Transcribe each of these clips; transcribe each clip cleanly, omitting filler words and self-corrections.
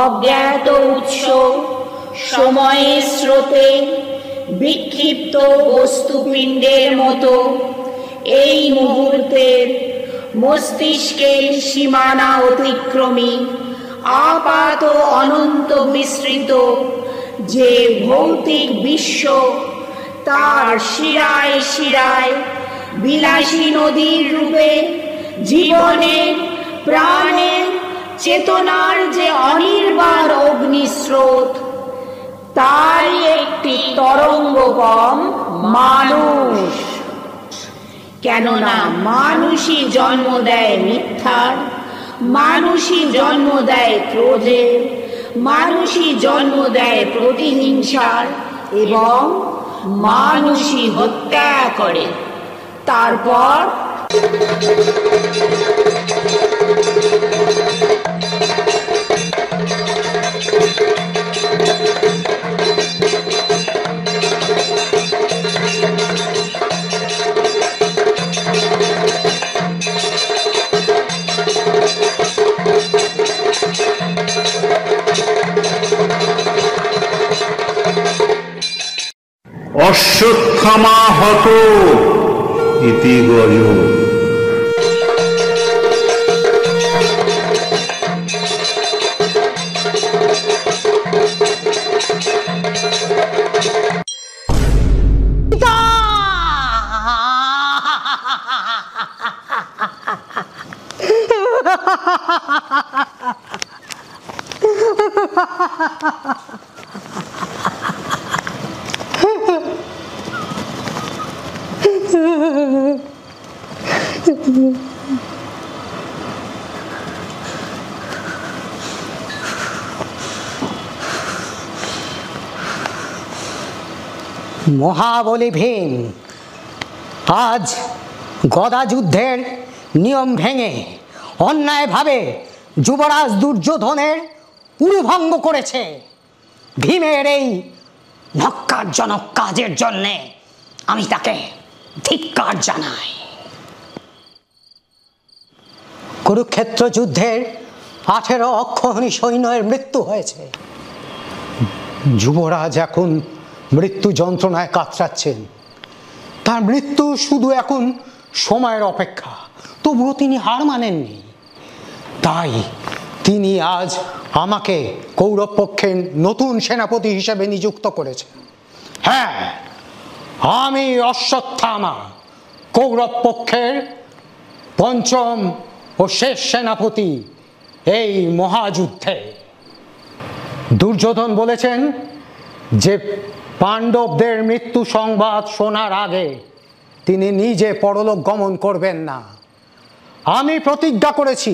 অজ্ঞাত উৎস সময়ের স্রোতে বিক্ষিপ্ত বস্তুপিণ্ডের মতো এই মুহূর্তের মস্তিষ্কের সীমানা অতিক্রমী আপাত অনন্ত বিস্তৃত যে ভৌতিক বিশ্ব, তার শিরায় শিরায় বিলাসী নদীর রূপে জীবনের, প্রাণের, চেতনার যে অনির্বাণ অগ্নিস্রোত, তারই একটি তরঙ্গগম মানুষ। কেননা মানুষই জন্ম দেয় মিথ্যার, মানুষই জন্ম দেয় ক্রোধের, মানুষই জন্ম দেয় প্রতিহিংসার, এবং মানুষই হত্যা করে। তারপর অশ্বত্থামা হত ইতি গজ। মহাবলী ভীম আজ গদা যুদ্ধের নিয়ম ভেঙে অন্যায়ভাবে যুবরাজ দুর্যোধনের পুরুভঙ্গ করেছে। ভীমের এই ন্যক্কারজনক কাজের জন্যে আমি তাকে ধিক্কার জানাই। কুরুক্ষেত্র যুদ্ধের 18 অক্ষৌহিণী সৈন্যের মৃত্যু হয়েছে। যুবরাজ এখন মৃত্যু যন্ত্রণায় কাতরাচ্ছেন। তার মৃত্যু শুধু এখন সময়ের অপেক্ষা, তবুও তিনি হার মানেননি। তাই তিনি আজ আমাকে কৌরব পক্ষের নতুন সেনাপতি হিসেবে নিযুক্ত করেছেন। হ্যাঁ, আমি অশ্বত্থামা, কৌরব পক্ষের পঞ্চম ও শেষ সেনাপতি এই মহাযুদ্ধে। দুর্যোধন বলেছেন যে পাণ্ডবদের মৃত্যু সংবাদ শোনার আগে তিনি নিজে পরলোক গমন করবেন না। আমি প্রতিজ্ঞা করেছি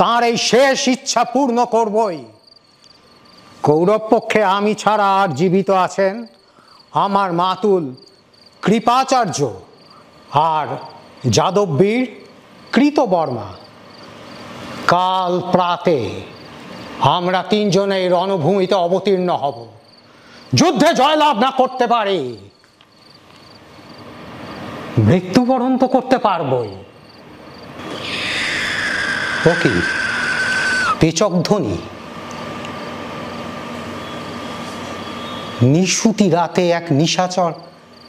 তাঁর এই শেষ ইচ্ছা পূর্ণ করবই। কৌরব পক্ষে আমি ছাড়া আর জীবিত আছেন আমার মাতুল কৃপাচার্য আর যাদববীর কৃতবর্মা। কাল প্রাতে আমরা তিনজনে রণভূমিতে অবতীর্ণ হব। যুদ্ধে জয়লাভ না করতে পারি, মৃত্যুবরণ তো করতে পারবই। ও কি পেচক ধ্বনি? নিশুতি রাতে এক নিশাচর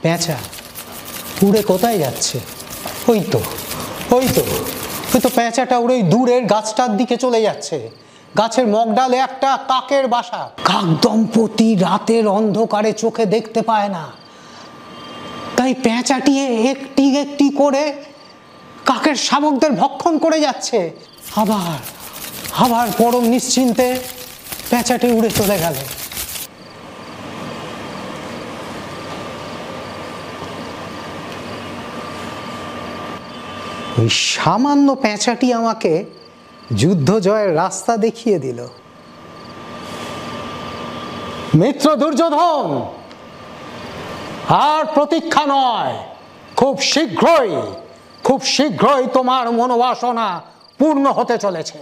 পেঁচা উড়ে কোথায় যাচ্ছে? ওই তো পেঁচাটা উড়ে দূরের গাছটার দিকে চলে যাচ্ছে। গাছের মগডালে একটা কাকের বাসা। কাক দম্পতি রাতের অন্ধকারে চোখে দেখতে পায় না, তাই পেঁচাটি একটি একটি করে কাকের শাবকদের ভক্ষণ করে যাচ্ছে। আবার আবার পরম নিশ্চিন্তে পেঁচাটি উড়ে চলে গেল। ওই সামান্য পেঁচাটি আমাকে যুদ্ধ জয়ের রাস্তা দেখিয়ে দিল। মিত্র দুর্যোধন, আর প্রতীক্ষা নয়, খুব শীঘ্রই তোমার মনোবাসনা পূর্ণ হতে চলেছে।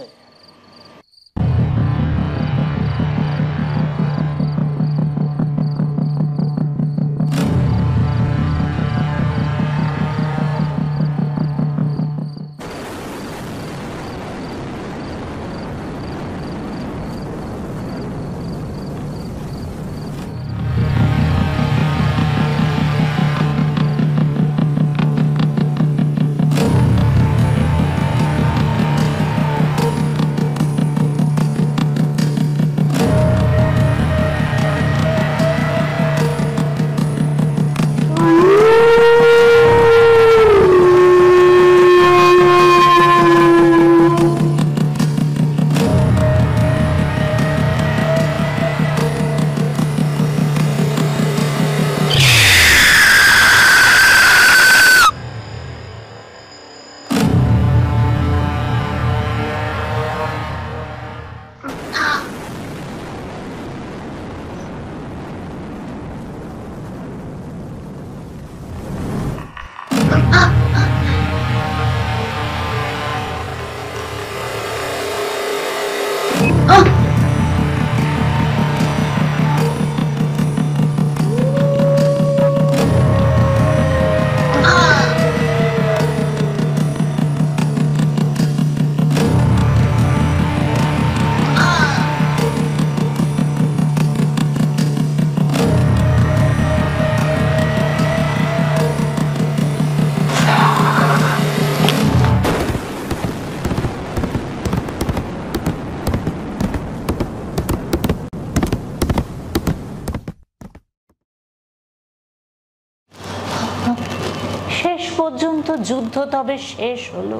শেষ পর্যন্ত যুদ্ধ তবে শেষ হলো।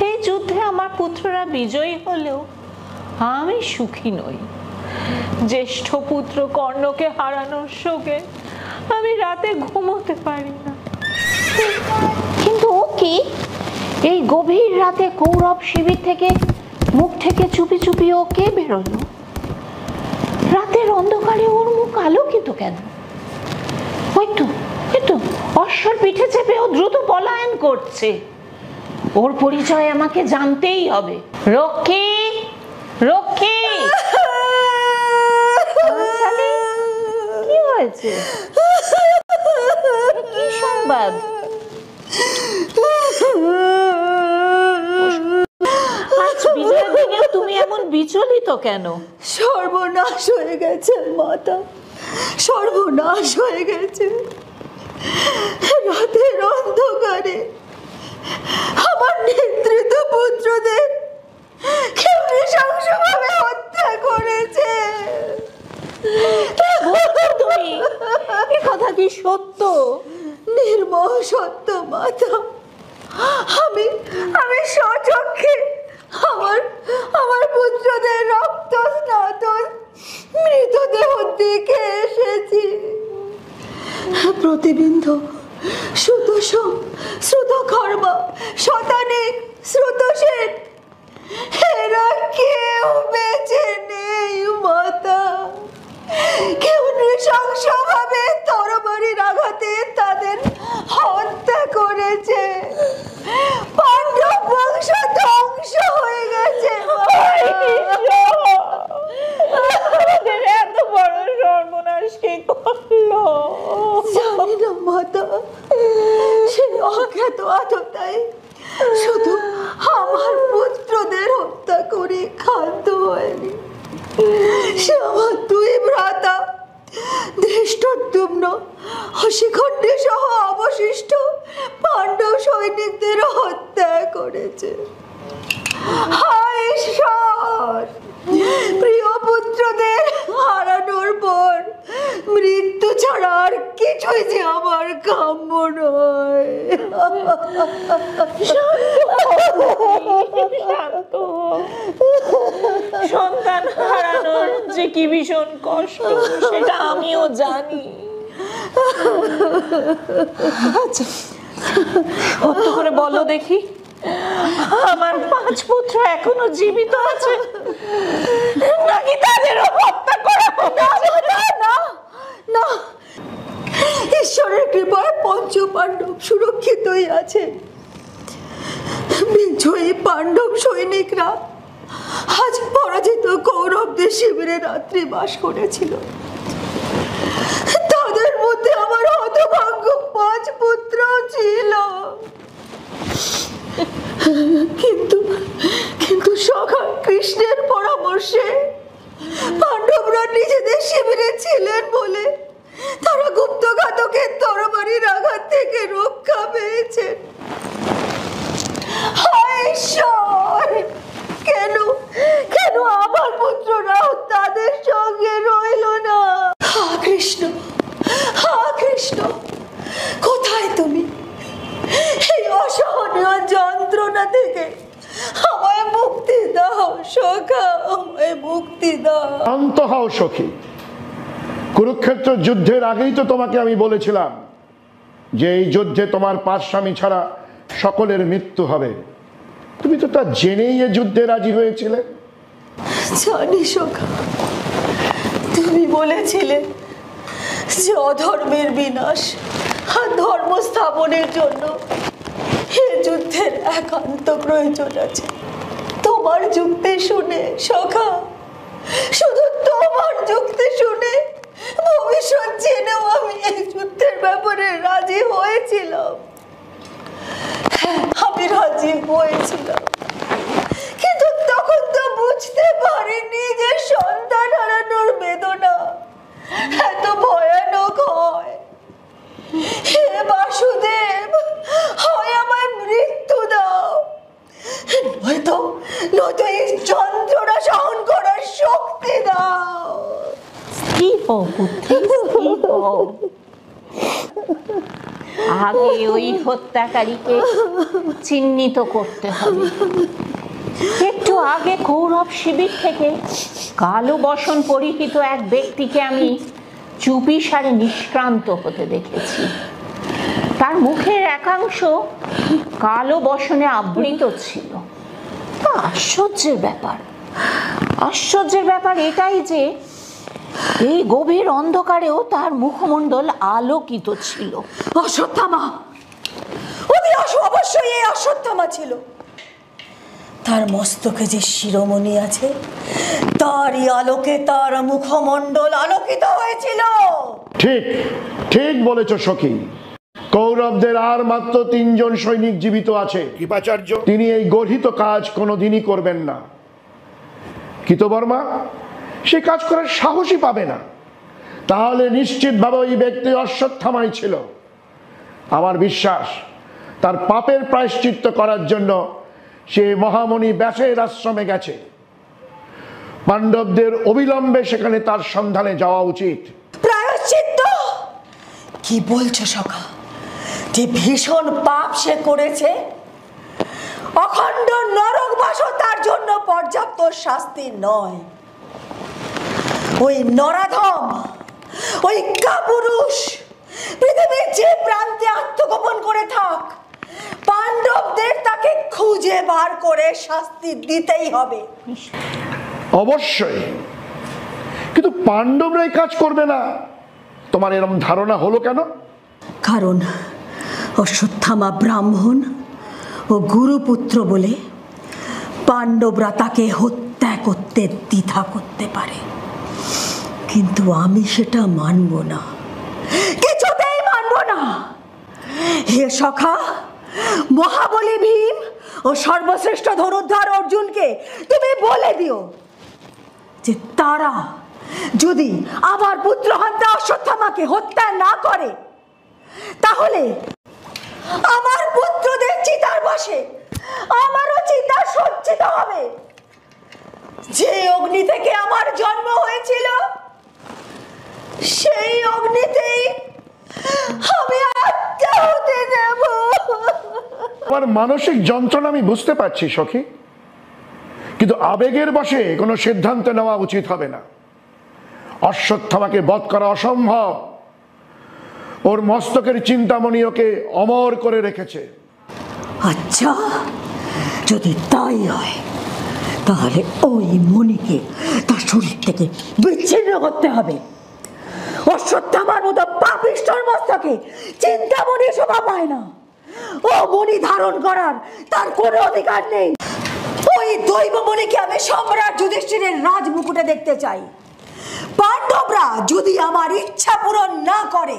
এই যুদ্ধে আমার পুত্ররা বিজয়ী হলেও আমি সুখী নই। জ্যেষ্ঠ পুত্র কর্ণকে হারানোর শোকে আমি রাতে ঘুমোতে পারি না। কিন্তু ও কি এই গভীর রাতে কৌরব শিবির থেকে মুখ থেকে চুপি চুপি ও কে বেরোলো? রাতের অন্ধকারে ওর মুখ আলোকিত কেন? ওই তো অশ্বর পিঠে চেপে ও দ্রুত পলায়ন করছে। ওর পরিচয় আমাকে জানতেই হবে। রক্ষী, রক্ষী, কি হয়েছে? কি সংবাদ? আজ বিজয়ের দিনে তুমি এমন বিচলিত কেন? সর্বনাশ হয়ে গেছে মাতা, সর্বনাশ হয়ে গেছে। রাতের অন্ধকারে আমার নিদ্রিত পুত্রদের কেউ নৃশংসভাবে হত্যা করেছে। তুমি এ কথা কি সত্য? নির্মম সত্য মাতা। আমি স্বচক্ষে আমার পুত্রদের রক্ত স্নাত মৃতদেহ দেখে এসেছি। প্রতিবিন্ধ, শ্রুতসম, শ্রুতকর্মা, শতানিক, শ্রুতসেন, এরা কেউ বেঁচে নেই মাতা। কেউ নৃশংসভাবে তরবারির আঘাতে তাদের হত্যা করেছে। পাণ্ডব বংশ ধ্বংস হয়ে গেছে। এত বড় সর্বনাশ কে করলো? জানি না মাতা। সেই অজ্ঞাত আততাই শুধু আমার পুত্রদের হত্যা করে ক্ষান্ত হয়নি, সে আমার দুই ভ্রাতা ধৃষ্টদ্যুম্ন ও শিখণ্ডী সহ অবশিষ্ট পাণ্ডব সৈনিকদের হত্যা করেছে। হায় ঈশ্বর! প্রিয় পুত্রদের হারানোর পর মৃত্যু ছাড়া আর কিছুই যে আমার কাম্য নয়। সন্তান হারানোর যে কি ভীষণ কষ্ট সেটা আমিও জানি। আচ্ছা সত্য করে বলো দেখি, আমার 5 পুত্র এখনো জীবিত আছে নাকি তাদেরও হত্যা করা হয়েছে? না না, ঈশ্বরের কৃপায় পঞ্চপাণ্ডব সুরক্ষিতই আছে। বিজয়ী পাণ্ডব সৈনিকরা আজ পরাজিত কৌরবদের শিবিরে রাত্রি বাস করেছিল। তাদের মধ্যে আমার হতভাগ্য 5 পুত্র ছিল। কিন্তু সখা কৃষ্ণের পরামর্শে পাণ্ডবরা নিজেদের শিবিরে ছিলেন বলে তারা গুপ্তঘাতকের তরবারির আঘাত থেকে রক্ষা পেয়েছেন। হায় ঈশ্বর, কেন আমার পুত্ররাও তাদের সঙ্গে রইল না? হা কৃষ্ণ, কোথায় তুমি? এই অসহনীয় যন্ত্রণা থেকে আমায় মুক্তি দাও সখা, আমায় মুক্তি দাও। শান্ত হও সখী। কুরুক্ষেত্র যুদ্ধের আগেই তো তোমাকে আমি বলেছিলাম যে এই যুদ্ধে তোমার 5 স্বামী ছাড়া সকলের মৃত্যু হবে। তুমি তো তা জেনেই এ যুদ্ধে রাজি হয়েছিলে। জানি সখা, তুমি বলেছিলে যে অধর্মের বিনাশ আর ধর্ম স্থাপনের জন্য এ যুদ্ধের একান্ত প্রয়োজন আছে। তোমার যুক্তি শুনে সখা, শুধু তোমার যুক্তি শুনে ভবিষ্যৎ জেনেও আমি এই যুদ্ধের ব্যাপারে রাজি হয়েছিলাম। আমি রাজি হয়েছিলাম, কিন্তু তখন তো বুঝতে পারিনি যে সন্তান হারানোর বেদনা এত ভয়ানক হয়। হে বাসুদেব, হয় আমায় মৃত্যু দাও, নয়তো এই যন্ত্রণা সহন করার শক্তি দাও। আগে ওই হত্যাকারীকে চিহ্নিত করতে হবে। একটু আগে কৌরব শিবির থেকে কালো বসন পরিহিত এক ব্যক্তিকে আমি চুপিসারে নিষ্ক্রান্ত হতে দেখেছি। তার মুখের একাংশ কালো বসনে আবৃত ছিল। আশ্চর্যের ব্যাপার এটাই যে এই গভীর অন্ধকারেও তার মুখমণ্ডল আলোকিত ছিল। অশ্বত্থামা, অবশ্যই এই অশ্বত্থামা ছিল। তার মস্তকে যে শিরোমণি আছে তারই আলোকে তার মুখমণ্ডল আলোকিত হয়েছিল। ঠিক বলেছ সখী। কৌরবদের আর মাত্র 3 জন সৈনিক জীবিত আছে। কৃপাচার্য তিনি এই গর্হিত কাজ কোনোদিনই করবেন না। কৃতবর্মা সে কাজ করার সাহসই পাবে না। তাহলে নিশ্চিতভাবে ওই ব্যক্তি অশ্বত্থামাই ছিল। আমার বিশ্বাস তার পাপের প্রায়শ্চিত্ত করার জন্য সে মহামণি ব্যাসের আশ্রমে গেছে। পাণ্ডবদের অবিলম্বে সেখানে তার সন্ধানে যাওয়া উচিত। প্রায়শ্চিত্ত কি বলছো সখা? যে ভীষণ পাপ সে করেছে, অখণ্ড নরকবাস তার জন্য পর্যাপ্ত শাস্তি নয়। ওই নরাধম, ওই কাপুরুষ পৃথিবীর যে প্রান্তে আত্মগোপন করে থাক, পাণ্ডবদের তাকে খুঁজে বার করে শাস্তি দিতেই হবে। অবশ্যই, কিন্তু পাণ্ডবরা এই কাজ করবে না তোমার এরকম ধারণা হলো কেন? কারণ অশ্বত্থামা ব্রাহ্মণ ও গুরুপুত্র বলে পাণ্ডবরা তাকে হত্যা করতে দ্বিধা করতে পারে, কিন্তু আমি সেটা মানব না, কিছুতেই মানব না। হে সখা, মহাবলী ভীম ও সর্বশ্রেষ্ঠ ধনুর্ধর অর্জুনকে তুমি বলে দিও যে তারা যদি আমার পুত্রহন্তা অশ্বত্থামাকে হত্যা না করে, তাহলে আমার পুত্রদের চিতার বসে আমারও চিতা সজ্জিত হবে। যে অগ্নি থেকে আমার জন্ম হয়েছিল সেই অগ্নিতেই আমি আত্মা হতে যাব। আমার মানসিক যন্ত্রণা আমি বুঝতে পারছি সখী, কিন্তু আবেগের বশে কোনো সিদ্ধান্ত নেওয়া উচিত হবে না। অশ্বত্থামাকে বধ করা অসম্ভব। ওর মস্তকের চিন্তামণি ওকে অমর করে রেখেছে। আচ্ছা, যদি তাই হয় তাহলে ওই মণিকে তার শরীর থেকে বিচ্ছিন্ন করতে হবে। অশ্বত্থামার মতো পাপিষ্ঠর মস্তকে চিন্তামণি শোভা পায় না। ও মণি ধারণ করার তার কোনো অধিকার নেই। ওই দৈবমণিকে আমি সম্রাট যুধিষ্ঠিরের রাজমুকুটে দেখতে চাই। পাণ্ডবরা যদি আমার ইচ্ছা পূরণ না করে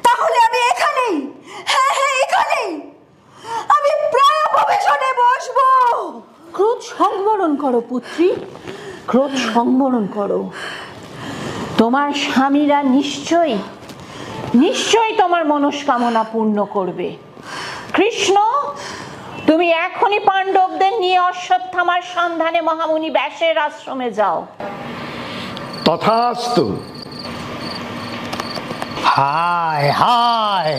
তাহলে আমি এখানেই, হ্যাঁ হ্যাঁ এখানেই আমি প্রায় প্রবেশনে বসবো। ক্রোধ সংবরণ করো পুত্রী, ক্রোধ সংবরণ করো। তোমার স্বামীরা নিশ্চয়ই তোমার মনস্কামনা পূর্ণ করবে। কৃষ্ণ, তুমি এখনই পাণ্ডবদের নিয়ে অশ্বত্থামার সন্ধানে মহামুনি ব্যাসের আশ্রমে যাও। তথাস্তু। হায় হায়,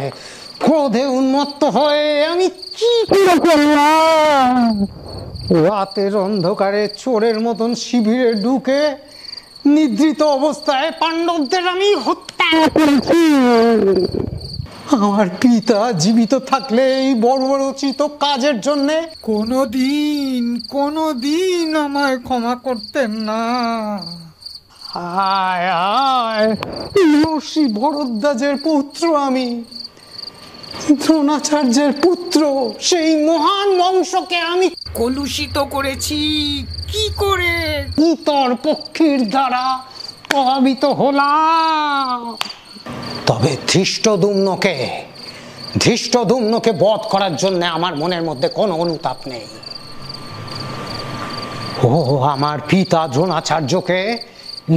ক্রোধে উন্মত্ত হয়ে আমি কি করে করলাম? রাতের অন্ধকারে চোরের মতন শিবিরে ঢুকে নিদ্রিত অবস্থায় পাণ্ডবদের আমি হত্যা করেছি। আমার পিতা জীবিত থাকলে এই বর্বরোচিত কাজের জন্যে কোনোদিন আমায় ক্ষমা করতেন না। হায় হায়, ঋষি ভরদ্বাজের পুত্র আমি, দ্রোণাচার্যের পুত্র, সেই মহান বংশকে আমি কলুষিত করেছি কি করে? ইতর পক্ষীর দ্বারা প্রভাবিত হলাম। তবে ধৃষ্টদ্যুম্নকে বধ করার জন্য আমার মনের মধ্যে কোনো অনুতাপ নেই। ও আমার পিতা দ্রোণাচার্যকে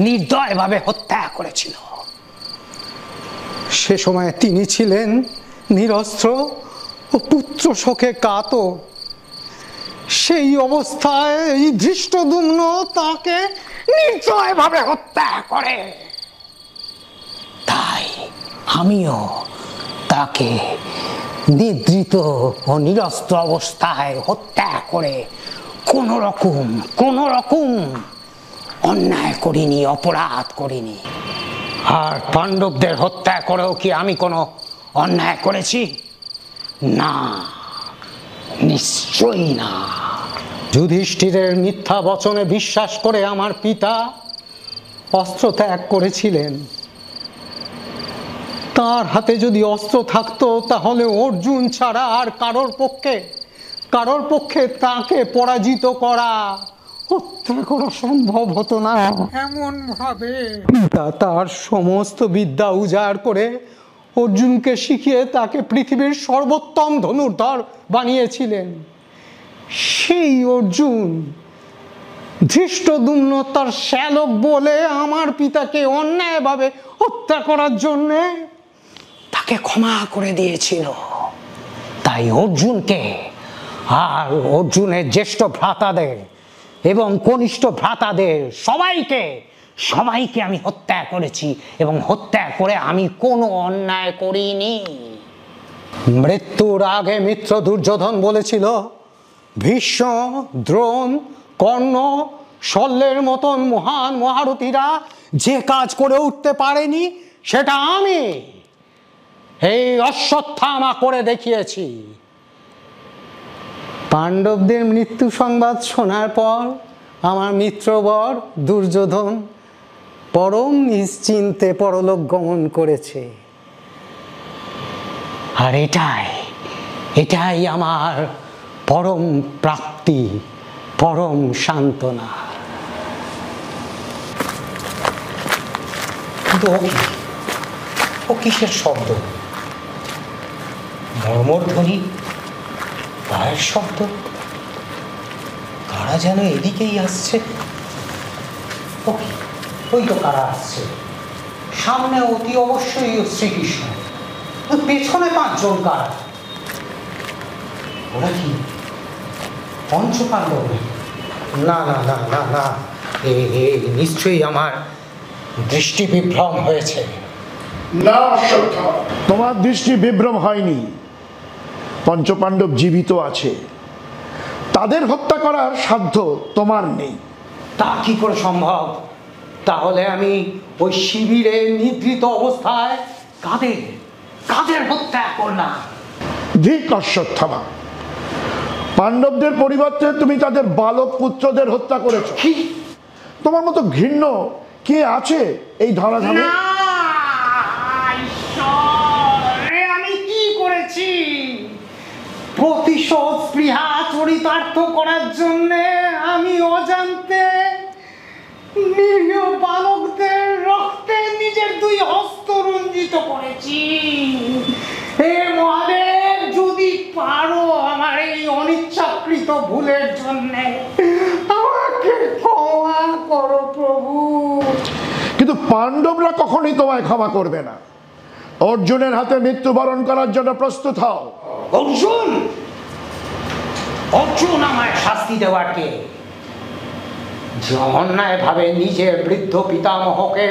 নির্দয়ভাবে হত্যা করেছিল। সে সময় তিনি ছিলেন নিরস্ত্র ও পুত্র শোকে কাতর। সেই অবস্থায় এই ধৃষ্টদ্যুম্ন তাকে নির্দয়ভাবে হত্যা করে। তাই আমিও তাকে নিদ্রিত ও নিরস্ত্র অবস্থায় হত্যা করে কোনো রকম অন্যায় করিনি, অপরাধ করিনি। আর পাণ্ডবদের হত্যা করেও কি আমি কোনো অন্যায় করেছি? না, নিশ্চয়ই না। যুধিষ্ঠিরের মিথ্যা বচনে বিশ্বাস করে আমার পিতা অস্ত্র ত্যাগ করেছিলেন। তার হাতে যদি অস্ত্র থাকতো তাহলে অর্জুন ছাড়া আর কারোর পক্ষে তাকে পরাজিত করা, হত্যা করা সম্ভব হতো না। এমন ভাবে পিতা তার সমস্ত বিদ্যা উজাড় করে অর্জুনকে শিখিয়ে তাকে পৃথিবীর সর্বোত্তম ধনুর্ধর বানিয়েছিলেন। সেই অর্জুন ধৃষ্টদ্যুম্ন তার শ্যালক বলে আমার পিতাকে অন্যায়ভাবে হত্যা করার জন্যে তাকে ক্ষমা করে দিয়েছিল। তাই অর্জুনকে আর অর্জুনের জ্যেষ্ঠ ভ্রাতাদের এবং কনিষ্ঠ ভ্রাতাদের সবাইকে আমি হত্যা করেছি, এবং হত্যা করে আমি কোনো অন্যায় করিনি। মৃত্যুর আগে মিত্র দুর্যোধন বলেছিল, ভীষ্ম, দ্রোণ, কর্ণ, শল্যের মতন মহান মহারথীরা যে কাজ করে উঠতে পারেনি সেটা আমি এই অশ্বত্থামা করে দেখিয়েছি। পাণ্ডবদের মৃত্যু সংবাদ শোনার পর আমার মিত্রবর দুর্যোধন পরম নিশ্চিন্তে পরলোক গমন করেছে। আর এটাই আমার পরম প্রাপ্তি, পরম সান্ত্বনা। কিন্তু ও কিসের শব্দ? মর্মধ্বনি, পায়ের শব্দ। কারা যেন এদিকেই আসছে। ওই তো কারা আসছে। সামনে অতি অবশ্যই শ্রীকৃষ্ণ, পেছনে 5 জন কারা। ওরা কি পঞ্চপাণ্ডব? না না না না না, নিশ্চয়ই আমার দৃষ্টি বিভ্রম হয়েছে। না অশ্বত্থামা, তোমার দৃষ্টি বিভ্রম হয়নি। পঞ্চপাণ্ডব জীবিত আছে, তাদের হত্যা করার সাধ্য তোমার নেই। তা কি করে সম্ভব? তাহলে আমি ওই শিবিরে নিদ্রিত অবস্থায় কাদের কাদের হত্যা করলাম? ধিক অশ্বত্থামা, পাণ্ডবদের পরিবর্তে তুমি তাদের বালক পুত্রদের হত্যা করেছো। কি? তোমার মতো ঘৃণ্য কে আছে এই ধরাধামে? আমি কি করেছি? প্রতিশোধ স্পৃহা চরিতার্থ করার জন্য আমি অজান্তে নিরীহ বালকদের রক্তে নিজের দুই হস্ত রঞ্জিত করেছি। হে মহাদেব, যদি পারো আমার এই অনিচ্ছাকৃত ভুলের জন্য আমাকে ক্ষমা করো প্রভু। কিন্তু পাণ্ডবরা কখনোই তোমায় ক্ষমা করবে না। অর্জুনের হাতে মৃত্যুবরণ করার জন্য প্রস্তুত হও। অর্জুন অর্জুন আমায় শাস্তি দেওয়ার কে? যে অন্যায় ভাবে নিজের বৃদ্ধ পিতামহকে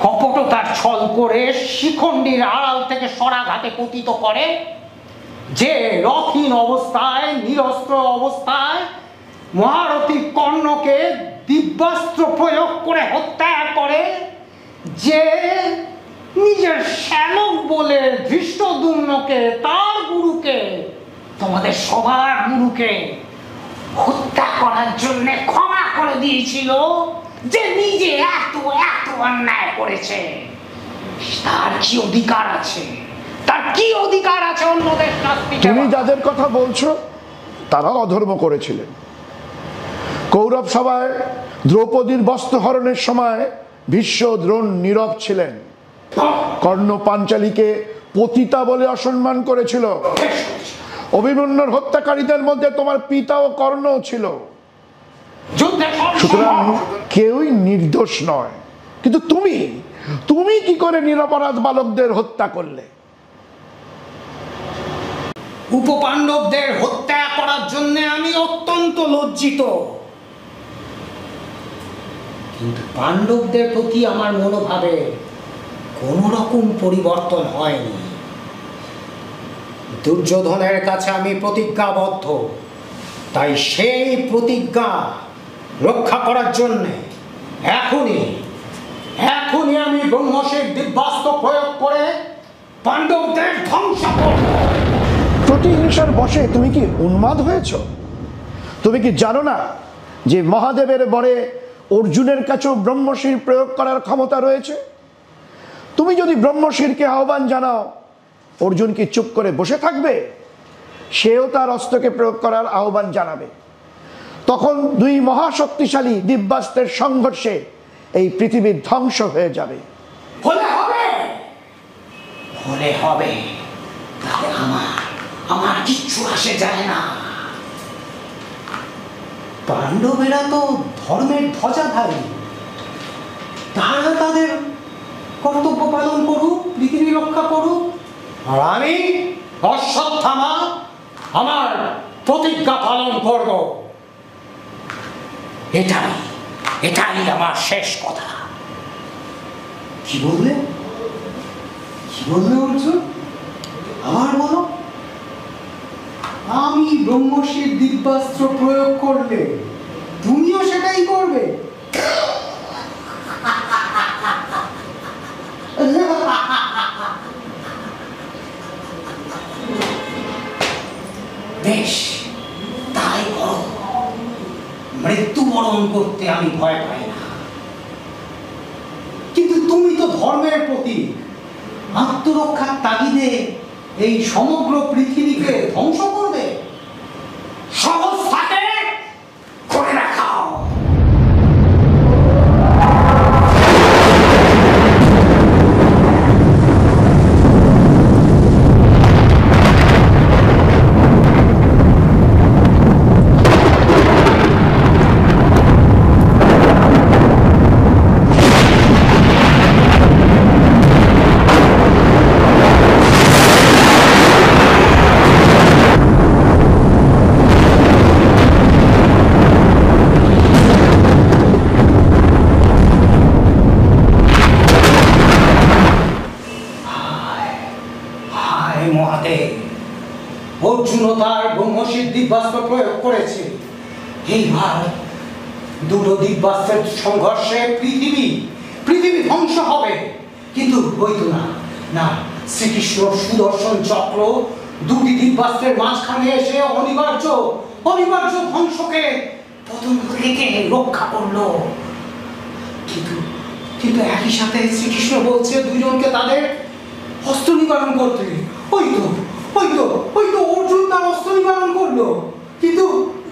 কপটতার ছল করে শিখণ্ডীর আড়াল থেকে সরাঘাতে পতিত করে, যে রথহীন অবস্থায় নিরস্ত্র অবস্থায় মহারথী কর্ণকে দিব্যাস্ত্র প্রয়োগ করে হত্যা করে, যে নিজের শ্যালক বলে ধৃষ্টদ্যুম্নকে তার গুরুকে, তোমাদের সবার গুরুকে হত্যা করার জন্য ক্ষমা করে দিয়েছিল, যে নিজে এত এত অন্যায় করেছে, তার কি অধিকার আছে? তার কি অধিকার আছে অন্যদের শাস্তি? তুমি যাদের কথা বলছো তারা অধর্ম করেছিলেন। কৌরব সভায় দ্রৌপদীর বস্ত্রহরণের সময় ভীষ্ম দ্রোণ নীরব ছিলেন। কর্ণ পাঞ্চালীকে পতিতা বলে অসম্মান করেছিল। অভিমন্যুর হত্যাকারীদের মধ্যে তোমার পিতা ও কর্ণও ছিল। সুতরাং কেউই নির্দোষ নয়। কিন্তু তুমি কি করে নিরপরাধ বালকদের হত্যা করলে? উপপাণ্ডবদের হত্যা করার জন্য আমি অত্যন্ত লজ্জিত, কিন্তু পাণ্ডবদের প্রতি আমার মনোভাবে কোন রকম পরিবর্তন হয়নি। দুর্যোধনের কাছে আমি প্রতিজ্ঞাবদ্ধ, তাই সেই প্রতিজ্ঞা রক্ষা করার জন্য এখনই আমি ব্রহ্মশির দিব্যাস্ত্র প্রয়োগ করে পাণ্ডবদের ধ্বংস করব। প্রতিহিংসার বশে তুমি কি উন্মাদ হয়েছ? তুমি কি জানো না যে মহাদেবের বরে অর্জুনের কাছেও ব্রহ্মশির প্রয়োগ করার ক্ষমতা রয়েছে? তুমি যদি ব্রহ্মশিরকে আহ্বান জানাও, অর্জুন কি চুপ করে বসে থাকবে? সেও তার অস্ত্রকে প্রয়োগ করার আহ্বান জানাবে। তখন দুই মহাশক্তিশালী দিব্যাস্ত্রের সংঘর্ষে এই পৃথিবীর ধ্বংস হয়ে যাবে। হলে হবে, তাহলে আমার কিচ্ছু আসে যায় না। পাণ্ডবেরা তো ধর্মের ধ্বজাধারী, তারা তাদের কর্তব্য পালন করুক, পৃথিবী রক্ষা করুক, আর আমি অশ্বত্থামা আমার প্রতিজ্ঞা পালন করব। এটাই আমার শেষ কথা। কি বললে অর্জুন? আবার বলো। আমি ব্রহ্মশির দিব্যাস্ত্র প্রয়োগ করলে তুমিও সেটাই করবে? বেশ, তাই করো। মৃত্যুবরণ করতে আমি ভয় পাই না, কিন্তু তুমি তো ধর্মের প্রতীক। আত্মরক্ষার তাগিদে এই সমগ্র পৃথিবীকে ধ্বংস করবে? সহজ থাকে করে রাখাও। অর্জুনও তার ব্রহ্মশির দিব্যাস্ত্র প্রয়োগ করেছে। এইবার দুটো দিব্যাস্ত্রের সংঘর্ষে পৃথিবী ধ্বংস হবে। কিন্তু হইতো না, না, শ্রীকৃষ্ণ সুদর্শন চক্র দুটি দিব্যাস্ত্রের মাঝখানে এসে অনিবার্য ধ্বংসকে পতন থেকে রক্ষা করলো। কিন্তু একই সাথে শ্রীকৃষ্ণ বলছে দুজনকে তাদের অস্ত্র নিবারণ করতে। ওই তো অর্জুন তার অস্ত্র নিবারণ করলো।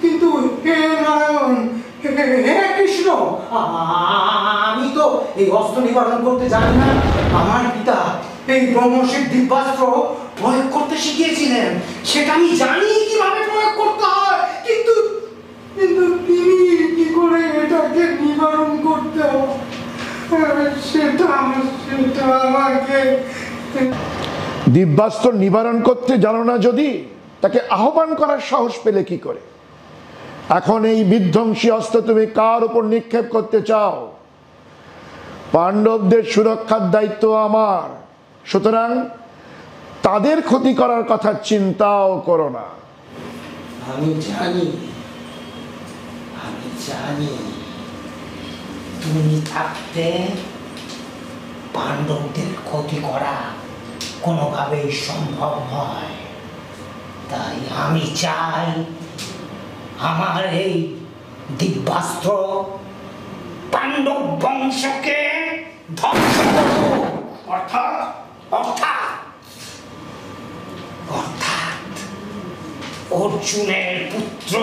কিন্তু হে নারায়ণ, হে কৃষ্ণ, আমি তো এই অস্ত্র নিবারণ করতে জানি না। আমার পিতা এই ব্রহ্মশির দিব্যাস্ত্র প্রয়োগ করতে শিখিয়েছিলেন, সেটা আমি জানি কিভাবে প্রয়োগ করতে হয়। কিন্তু তিনি কি করে এটাকে নিবারণ করতে হয় সেটা আমাকে। দিব্যাস্ত্র নিবারণ করতে জানো না যদি, তাকে আহ্বান করার সাহস পেলে কি করে? এখন এই বিধ্বংসী অস্ত্র তুমি কার উপর নিক্ষেপ করতে চাও? পাণ্ডবদের সুরক্ষার দায়িত্ব আমার, সুতরাং তাদের ক্ষতি করার কথা চিন্তাও করো না। আমি জানি তুমি থাকতে পাণ্ডবদের ক্ষতি করা কোনোভাবেই সম্ভব নয়। তাই আমি চাই আমার এই দিব্যাস্ত্র পাণ্ডব বংশকে ধ্বংস করুক। অর্থাৎ অর্জুনের পুত্র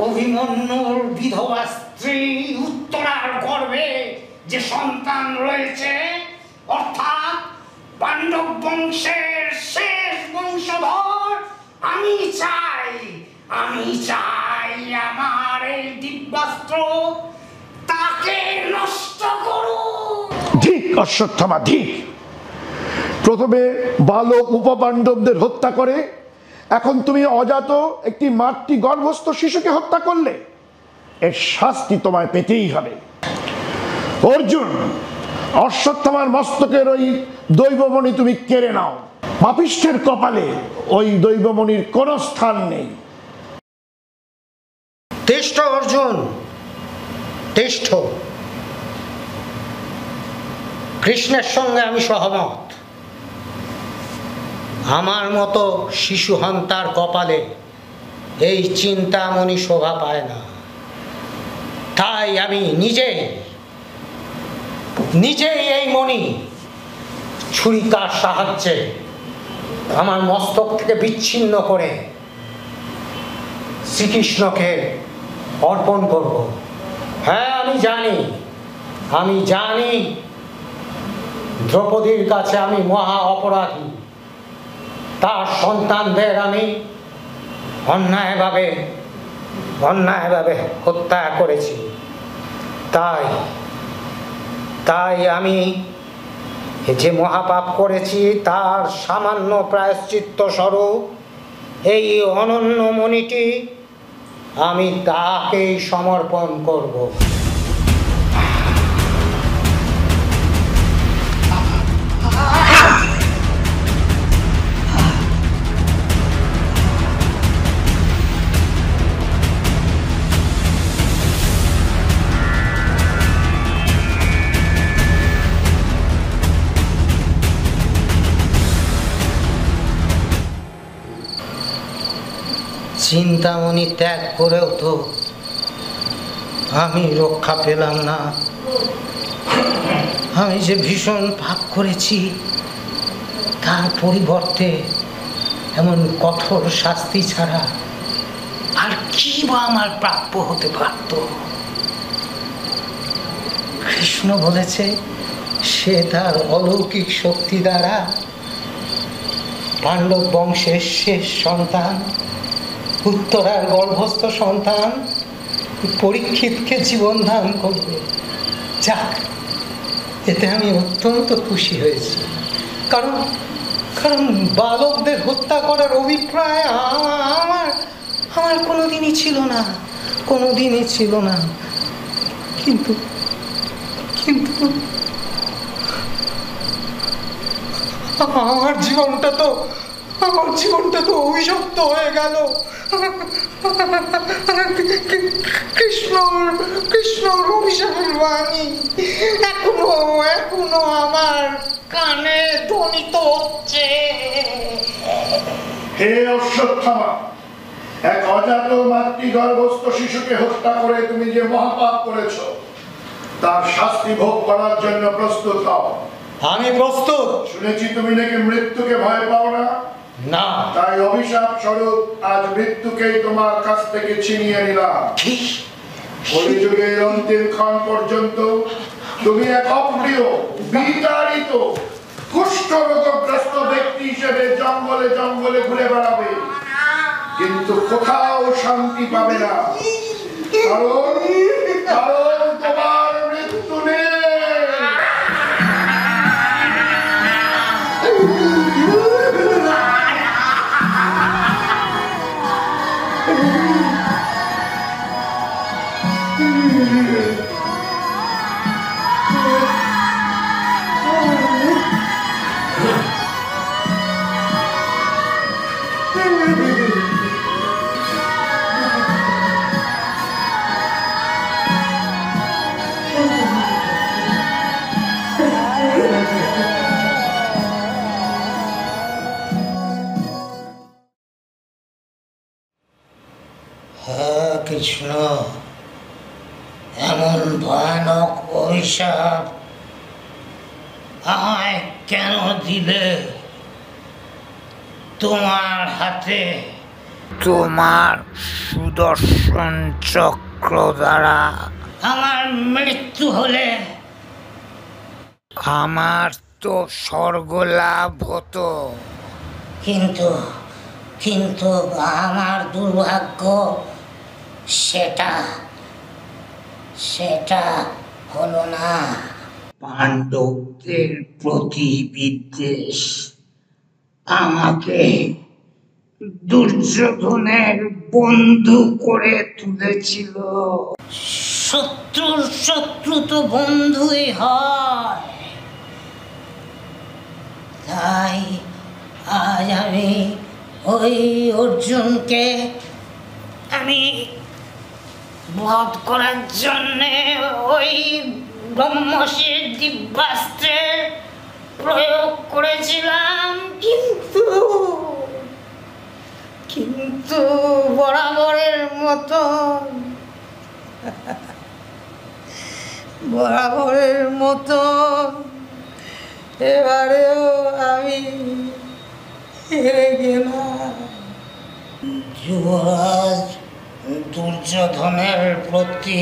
অভিমন্যুর বিধবা স্ত্রী উত্তরার গর্ভে যে সন্তান রয়েছে, অর্থাৎ পাণ্ডব বংশের শেষ বংশধর, আমি চাই আমার এই দিব্যাস্ত্র তাকে নষ্ট করুক। ঠিক অশ্বত্থামা, ঠিক। প্রথমে বালক উপপাণ্ডবদের হত্যা করে এখন তুমি অজাত একটি মাতৃগর্ভস্থ শিশুকে হত্যা করলে। এর শাস্তি তোমায় পেতেই হবে। অর্জুন, অশ্বত্থামার মস্তকের ওই দৈবমণি তুমি কেড়ে নাও। পাপিষ্ঠের কপালে ওই দৈবমণির কোনো স্থান নেই। তেষ্ঠ অর্জুন, তেষ্ঠ। কৃষ্ণের সঙ্গে আমি সহমত। আমার মতো শিশু হন্তার কপালে এই চিন্তামণি শোভা পায় না। তাই আমি নিজেই এই মণি ছুরিকার সাহায্যে আমার মস্তক থেকে বিচ্ছিন্ন করে শ্রীকৃষ্ণকে অর্পণ করব। হ্যাঁ, আমি জানি দ্রৌপদীর কাছে আমি মহা অপরাধী। তার সন্তানদের আমি অন্যায়ভাবে হত্যা করেছি। তাই আমি যে মহাপাপ করেছি তার সামান্য প্রায়শ্চিত্ত স্বরূপ এই অনন্য মণিটি আমি তাকেই সমর্পণ করব। চিন্তামণি ত্যাগ করেও তো আমি রক্ষা পেলাম না। আমি যে ভীষণ পাপ করেছি, তার পরিবর্তে এমন কঠোর শাস্তি ছাড়া আর কি বা আমার প্রাপ্য হতে পারত? কৃষ্ণ বলেছে সে তার অলৌকিক শক্তি দ্বারা পাণ্ডব বংশের শেষ সন্তান উত্তরার গর্ভস্থ সন্তান পরীক্ষিতকে জীবন দান করবে। যাক, এতে আমি অত্যন্ত খুশি হয়েছি। কারণ বালকদের হত্যা করার অভিপ্রায় আমার কোনোদিনই ছিল না। কিন্তু আমার জীবনটা তো আমার জীবনটা তো অভিশপ্ত হয়ে গেল। কৃষ্ণর অভিশাপের বাণী এখনো আমার কানে ধ্বনিত হচ্ছে। হে অশ্বত্থামা, এক অজাত মাতৃগর্ভস্থ শিশুকে হত্যা করে তুমি যে মহাপাপ করেছ, তার শাস্তি ভোগ করার জন্য প্রস্তুত হও। আমি প্রস্তুত। শুনেছি তুমি নাকি মৃত্যুকে ভয় পাও না। না, তাই অভিশাপ স্বরূপ আজ মৃত্যুকেই তোমার কাছ থেকে ছিনিয়ে নিলাম। কলিযুগের অন্তিম ক্ষণ পর্যন্ত তুমি এক অপ্রিয়, বিতাড়িত, কুষ্ঠরোগগ্রস্ত ব্যক্তি হিসেবে জঙ্গলে জঙ্গলে ঘুরে বেড়াবে, কিন্তু কোথাও শান্তি পাবে না। কারণ তোমার মৃত্যু নেই। কৃষ্ণ, এমন ভয়ানক অভিশাপ আমায় কেন দিলে? তোমার হাতে তোমার সুদর্শন চক্র দ্বারা আমার মৃত্যু হলে আমার তো স্বর্গ লাভ হতো, কিন্তু আমার দুর্ভাগ্য সেটা হলো না। পাণ্ডবদের প্রতি বিদ্বেষ আমাকে দুর্যোধনের বন্ধু করে তুলেছিল। শত্রুর শত্রু তো বন্ধুই হয়। তাই আজ আমি ওই অর্জুনকে বধ করার জন্যে ওই ব্রহ্মশির দিব্যাস্ত্রের প্রয়োগ করেছিলাম, কিন্তু বরাবরের মতন এবারেও আমি হেরে গেলাম। যুবরাজ দুর্যোধনের প্রতি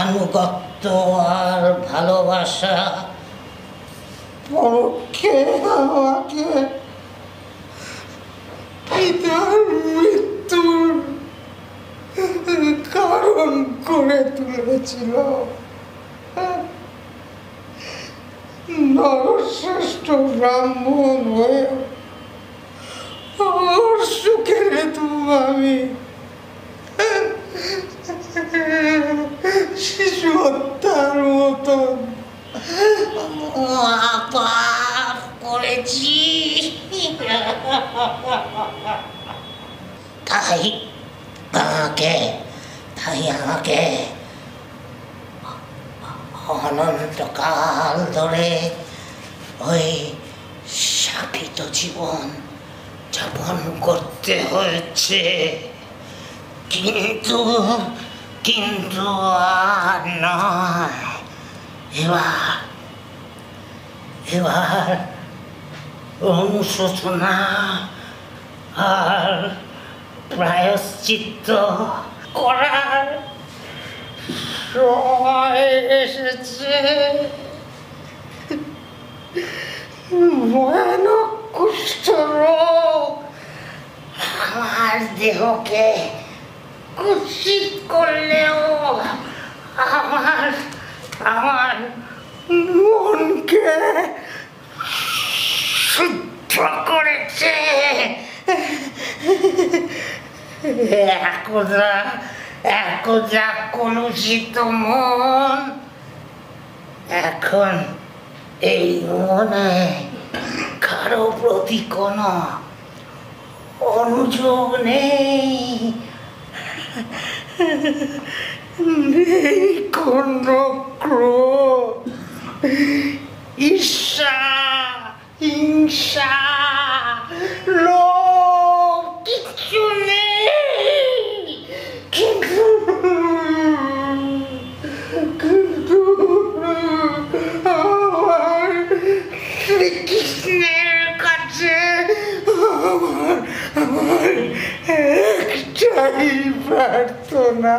আনুগত্য আর ভালোবাসা পরোক্ষে আমাকে পিতার মৃত্যুর কারণ করে তুলেছিল। নরশ্রেষ্ঠ ব্রাহ্মণ হয়ে আমার সুখের হেতু আমি শিশু হত্যার মতন পাপ করেছি। তাই আমাকে অনন্তকাল ধরে ওই শাপিত জীবন যাপন করতে হয়েছে। কিন্তু আর নয়, এবার অনুশোচনা আর প্রায়শ্চিত্ত করার সময় এসেছে। ভয়ানক কুষ্ঠরোগ আমার দেহকে কুৎসিত করলেও আমার মনকে শুদ্ধ করেছে। একদা কলুষিত মন এখন এই মনে কারো প্রতি কোনো অনুযোগ নেই, নেই কোনো ক্রোধ, ঈর্ষা, হিংসা, লোভ কিচ্ছু নেই। কিন্তু আমার শ্রীকৃষ্ণের কাছে আমার একটাই প্রার্থনা,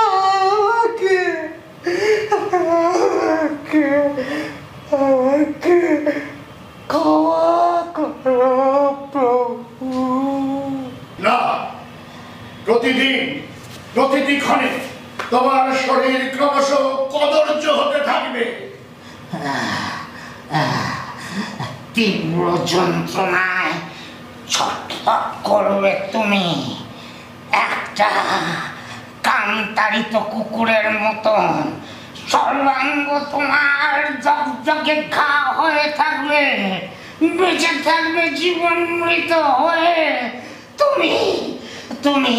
আমাকে ক্ষমা করো প্রভু। না, প্রতিটি ক্ষণে তোমার শরীর ক্রমশ কদর্য হতে থাকবে। তীব্র যন্ত্রণায় ছটফট করবে তুমি, একটা কামতাড়িত কুকুরের মতন সর্বাঙ্গ তোমার জগজগে ঘা হয়ে থাকবে, বেঁচে থাকবে জীবন মৃত হয়ে। তুমি তুমি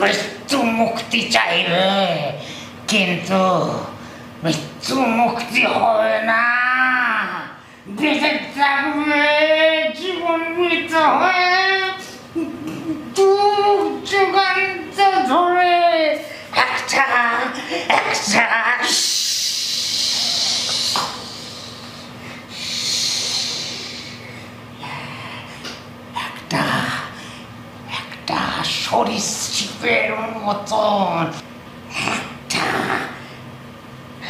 মৃত্যু মুক্তি চাইবে, কিন্তু মৃত্যু মুক্তি হবে না, বেঁচে থাকবে জীবন মৃত হয়ে যুগান্ত ধরে। একটা সরীসৃপের মতন,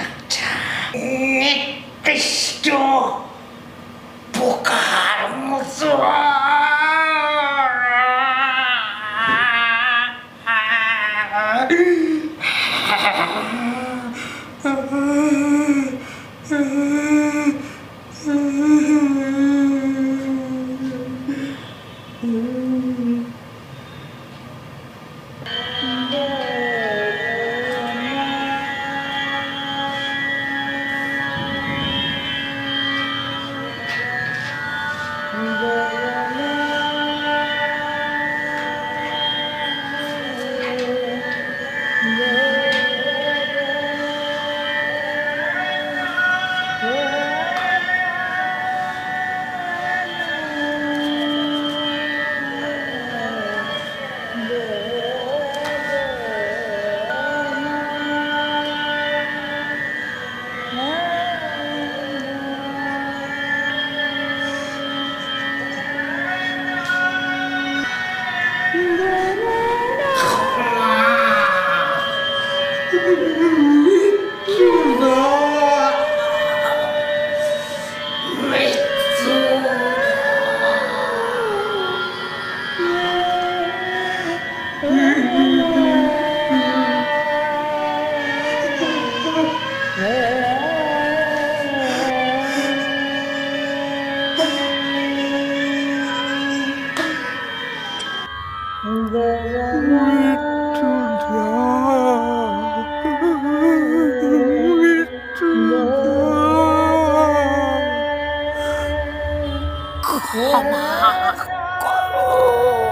একটা নিকৃষ্ট পোকার মতো ক্ষমা করো।